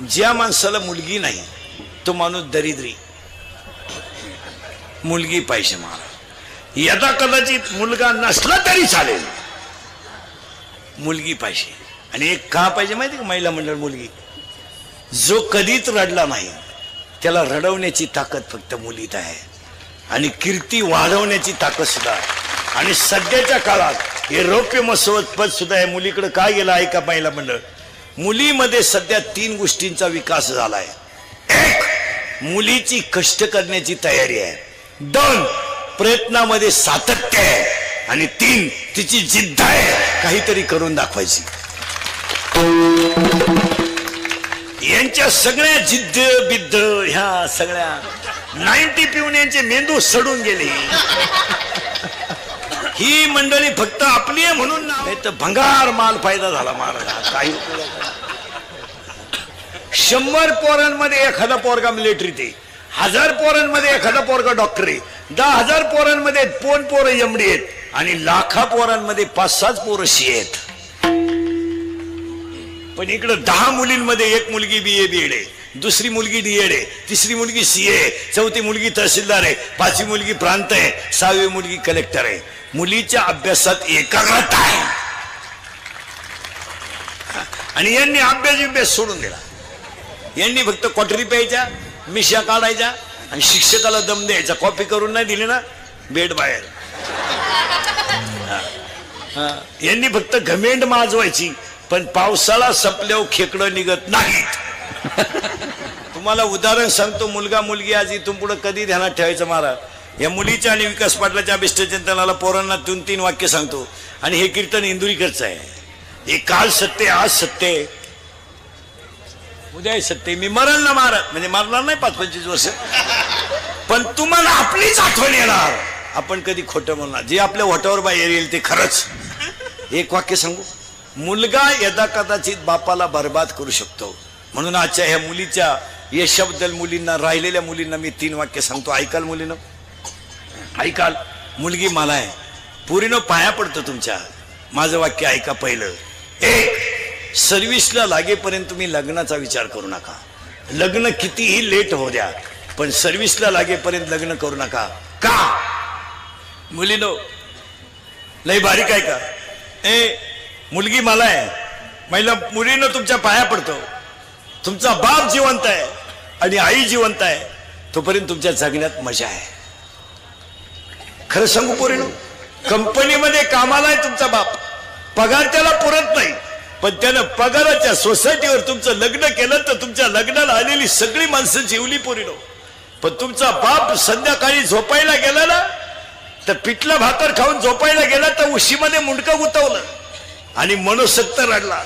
ज्या माणसाला मुलगी नाही तो माणूस दरिद्री. मुलगी पाहिजे मला. यदा कदाचित मुलगा नसला तरी चालेल, मुलगी पाहिजे. आणि एक का पाहिजे माहिती का महिला मंडळ मुलगी? जो कधीच रडला नाही त्याला रडवण्याची ताकद फक्त मुलीत आहे, आणि कीर्ती वाढवण्याची ताकद सुद्धा. आणि सध्याच्या काळात हे रौप्य महोत्सव पद सुद्धा आहे मुलीकडे काय गेलं ऐका महिला मंडळ. मुलीमध्ये सध्या 3 गोष्टींचा विकास झालाय. 1, मुलीची कष्ट करण्याची तयारी आहे. 2, प्रयत्नामध्ये सातत्य आहे. आणि 3, तिची जिद्द आहे काहीतरी करून दाखवायची. यांच्या सगळ्या जिद्द बिद्द ह्या सगळ्या 90 पिऊन यांचे मेंदू सडून गेले. ही मंडळी फक्त आपली आहे म्हणून नाही तर भंगार माल फायदा झाला महाराज. काही 100 पोरांमध्ये एखादा पोरगा मिलिटरीत आहे, 1000 पोरांमध्ये एखादा पोरगा डॉक्टर आहे, 10,000 पोरांमध्ये 2 पोरं एमडी आहेत, आणि लाखा पोरांमध्ये 5-6 पोरं सी आहेत. पण इकडे 10 मुलींमध्ये 1 मुलगी BA BEd आहे, दुसरी मुलगी DEd आहे, तिसरी मुलगी CA आहे, चौथी मुलगी तहसीलदार आहे, 5वी मुलगी प्रांत आहे, 6वी मुलगी कलेक्टर आहे. मुलीच्या अभ्यासात एकाग्रता आहे. आणि यांनी अभ्यास सोडून दिला. यांनी फक्त क्वाटरी प्यायच्या, मिशा काढायच्या आणि शिक्षकाला दम द्यायचा. कॉपी करून नाही दिली ना बेड बाहेर. यांनी फक्त घमेंड माजवायची, पण पावसाळा संपल्यावर खेकडं निघत नाहीत. तुम्हाला उदाहरण सांगतो. मुलगा मुलगी आज इथून पुढे कधी ध्यानात ठेवायचं महाराज. या मुलीच्या आणि विकास पाटलाच्या अभिष्टचिंतनाला पोरांना 3 वाक्य सांगतो. आणि हे कीर्तन इंदुरीकरचं आहे. हे काल सत्य, आज सत्य, उद्या सत्य. मी मरण ना महाराज, म्हणजे मारणार नाही 5-25 वर्ष, पण तुम्हाला आपलीच आठवण येणार. आपण कधी खोटं बोलणार. जे आपल्या ओठावर बाहेर येईल ते खरंच. एक वाक्य सांगू. मुलगा यदा कदाचित बापाला बर्बाद करू शकतो. म्हणून आजच्या ह्या मुलीच्या यशाबद्दल मुलींना, राहिलेल्या मुलींना मी 3 वाक्य सांगतो. ऐकाल मुलीनं? ऐकाल. मुलगी मला आहे, पुरीनं पाया पडतो तुमच्या. माझं वाक्य ऐका पहिलं. 1, सर्व्हिसला लागेपर्यंत तुम्ही लग्नाचा विचार करू नका. लग्न कितीही लेट हो द्या, पण सर्व्हिसला लागेपर्यंत लग्न करू नका. का? मुलीनो लय बारीक आहे का? मुलगी मला आहे, महिला मुलीनं तुमच्या पाया पडतो. तुमचा बाप जिवंत आहे आणि आई जिवंत आहे, तोपर्यंत तुमच्या जगण्यात मजा आहे. खरं सांगू पोरीनो, कंपनीमध्ये कामाला आहे तुमचा बाप, पगार त्याला पुरत नाही, पण त्यानं पगाराच्या सोसायटीवर तुमचं लग्न केलं तर तुमच्या लग्नाला आलेली सगळी माणसं जेवली पोरीनो. पण तुमचा बाप संध्याकाळी झोपायला गेला ना, तर पिठला भाकर खाऊन झोपायला गेला तर उशीमध्ये मुंडकं गुतवलं आणि मनोसक्त रडला.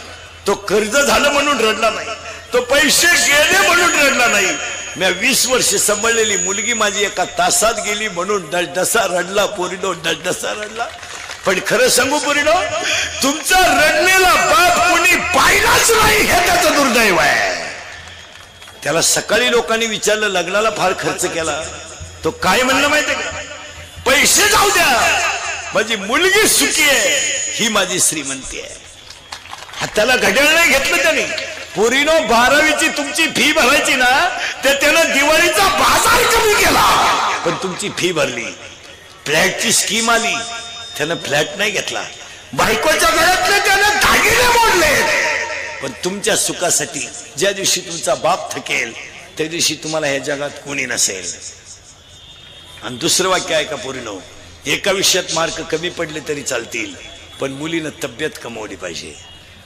तो कर्ज झालं म्हणून रडला नाही, तो पैसे गेले म्हणून रडला नाही. मी 20 वर्ष सांभाळलेली मुलगी माझी एका तासात गेली म्हणून डसडसा रडला पोरीनो, डसडसा रडला. पण खरं सांगू पोरीनो, तुमचा रडलेला बाप कोणी पाहिलाच नाही हे त्याचं दुर्दैव आहे. त्याला सकाळी लोकांनी विचारलं लग्नाला फार खर्च केला, तो काय म्हणलं माहितीये का? पैसे जाऊ द्या, माझी मुलगी सुखी आहे, ही माझी श्रीमंती आहे. हाताला घड्याळ नाही घेतलं त्याने. पोरीनो 12वीची तुमची फी भरायची ना, तर त्यानं दिवाळीचा बाजार कमी केला, पण तुमची फी भरली. फ्लॅटची स्कीम आली, त्यानं फ्लॅट नाही घेतला. बायकोच्या गळ्यातले त्यानं दागिने मोडले, पण तुमच्या सुखासाठी ज्या दिवशी तुमचा बाप थकेल त्या दिवशी तुम्हाला ह्या जगात कोणी नसेल. आणि दुसरं वाक्य आहे का पोरीनो, एका विषयात मार्क कमी पडले तरी चालतील, पण मुलीनं तब्येत कमवली पाहिजे.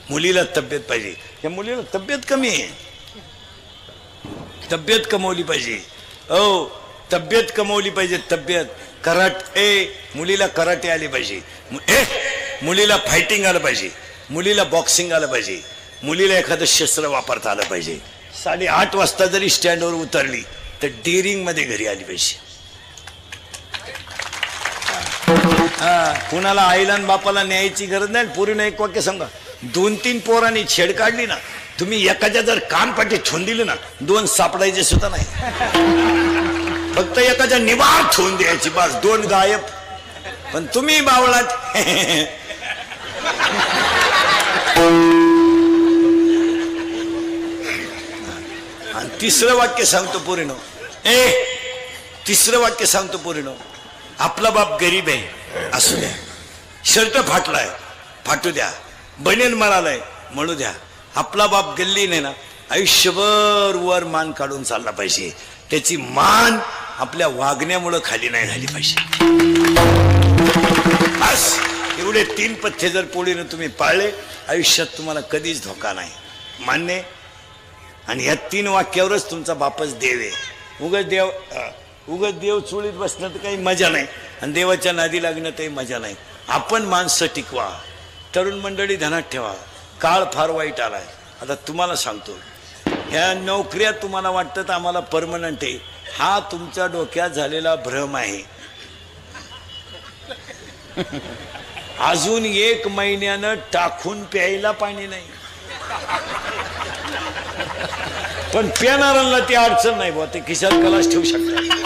मुलीला तब्येत पाहिजे. या मुलीला तब्येत कमी आहे, तब्येत कमवली पाहिजे. तब्येत कमवली पाहिजे. तब्येत मुलीला कराटे आले पाहिजे, मुलीला फायटिंग आलं पाहिजे, मुलीला बॉक्सिंग आलं पाहिजे, मुलीला एखादं शस्त्र वापरता आलं पाहिजे. 8:30 वाजता जरी स्टँडवर उतरली तर डेअरिंग मध्ये घरी आली पाहिजे. कुणाला आईला बापाला न्यायची गरज नाही. पोरीनं एक वाक्य सांगा. 2-3 पोरांनी छेड काढली ना, तुम्ही एखाद्या जर कानपाठी ठेवून दिले ना, 2 सापडायचे सुद्धा नाही. फक्त एखाद्या निवार ठेवून द्यायची, बस 2 गायब. पण तुम्ही बावळात आणि तिसरं वाक्य सांगतो पोरीनो, तिसरं वाक्य सांगतो पोरीनो, आपला बाप गरीब आहे असू द्या, शर्ट फाटलाय फाटू द्या, बनेन मळालाय म्हणू द्या, आपला बाप गल्ली नाही ना, आयुष्यभर वर मान काढून चालला पाहिजे. त्याची मान आपल्या वागण्यामुळं खाली नाही झाली पाहिजे. बस एवढे 3 पथ्य जर पोळीनं तुम्ही पाळले, आयुष्यात तुम्हाला कधीच धोका नाही. मान्य? आणि ह्या 3 वाक्यावरच तुमचा बापच देव आहे. उगाच देव चुळीत बसणं तर काही मजा नाही, आणि देवाच्या नादी लागणं तरी मजा नाही. आपण माणसं टिकवा. तरुण मंडळी ध्यानात ठेवा, काळ फार वाईट आलाय. आता तुम्हाला सांगतो, ह्या नोकऱ्या तुम्हाला वाटतं आम्हाला परमनंट आहे, हा तुमच्या डोक्यात झालेला भ्रम आहे. अजून 1 महिन्यानं टाकून प्यायला पाणी नाही, पण पिणाऱ्यांना ती अडचण नाही बुवा, ते खिशात कलाश ठेवू शकतात.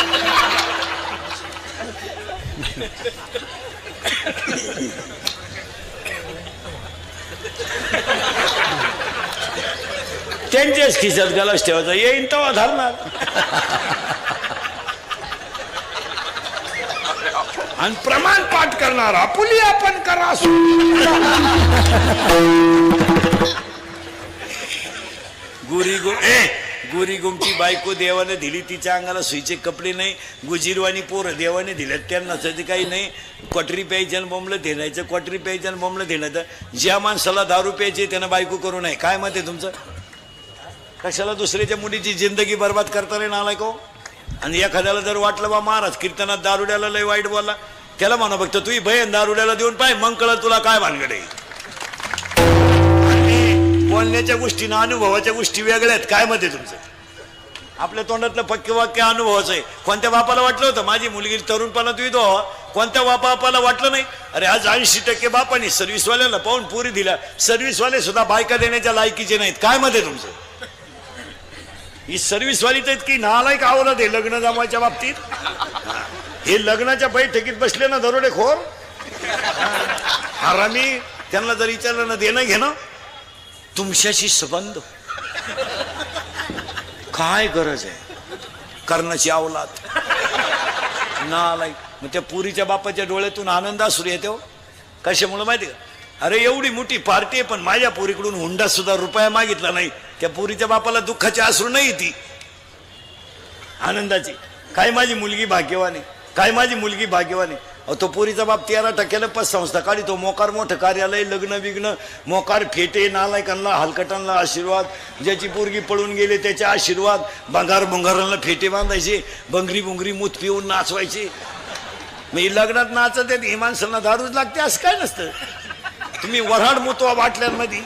त्यांच्याच खिशात गलास ठेवायचा, येईन तेव्हा धरणार. आणि प्रमाण पाठ करणार, आपुली आपण करा. गोरी गुमची बायको देवाने दिली, तिच्या अंगाला सुईचे कपडे नाही. गुजीरवाणी पोरं देवाने दिल्यात, त्यांना नसायचं काही नाही. क्वाटरी प्यायच्या बोंबलं देण्याचं, क्वाटरी प्यायच्या बोंबलं देण्याचं. ज्या माणसाला दारू प्यायची त्यानं बायको करू नये. काय मत आहे तुमचं? कशाला दुसऱ्याच्या मुलीची जिंदगी बर्बाद करता रे नालायक हो. आणि एखाद्याला जर वाटलं बा महाराज कीर्तनात दारुड्याला लय वाईट बोलला, त्याला म्हणा फक्त तुही बहीण दारुड्याला देऊन पाय, मग कळलं तुला काय भानगडे. बोलण्याच्या गोष्टी ना अनुभवाच्या गोष्टी वेगळ्या आहेत. काय मत आहे तुमचं? आपल्या तोंडातलं पक्के वाक्य अनुभवाचं आहे. कोणत्या बापाला वाटलं होतं माझी मुलगी तरुणपणात विधवा व्हावा? कोणत्या बापाला वाटलं नाही? अरे आज 80% बापाने सर्व्हिसवाल्याला पाहून पुरी दिला. सर्व्हिसवाले सुद्धा बायका देण्याच्या लायकीचे नाहीत. काय मत आहे तुमचं? ही सर्व्हिसवाली तर इतकी नालायक आवडत आहे लग्न जमायच्या बाबतीत. हे लग्नाच्या बैठकीत बसले ना दरोडेखोर हरामी, त्यांना जर विचारलं ना देणं घेणं, तुमच्याशी संबंध काय गरज आहे कर्णाची अवलाद नालायक. मग त्या पुरीच्या बापाच्या डोळ्यातून आनंद असू येतो. कशामुळे माहिती का? अरे एवढी मोठी पार्टी आहे, पण माझ्या पुरीकडून हुंडा सुद्धा रुपया मागितला नाही. त्या पुरीच्या बापाला दुःखाची अश्रू नाही ती आनंदाची. काय माझी मुलगी भाग्यवानी, काय माझी मुलगी भाग्यवानी. तो पुरीचा बाप 13% पतसंस्था काढी, तो मोकार मोठं कार्यालय, लग्न बिग्न, मोकार फेटे, नालायकांना हलकटांना आशीर्वाद, ज्याची पोरगी पळून गेले त्याचे आशीर्वाद, भंगार भुंगारांना फेटे बांधायचे, बंगरी बुंगरी मूत पिऊन नाचवायचे. मी लग्नात नाचत आहेत, ही माणसांना दारूच लागते असं काय नसतं. तुम्ही वऱ्हाड मुतवा बाटल्यांमध्ये.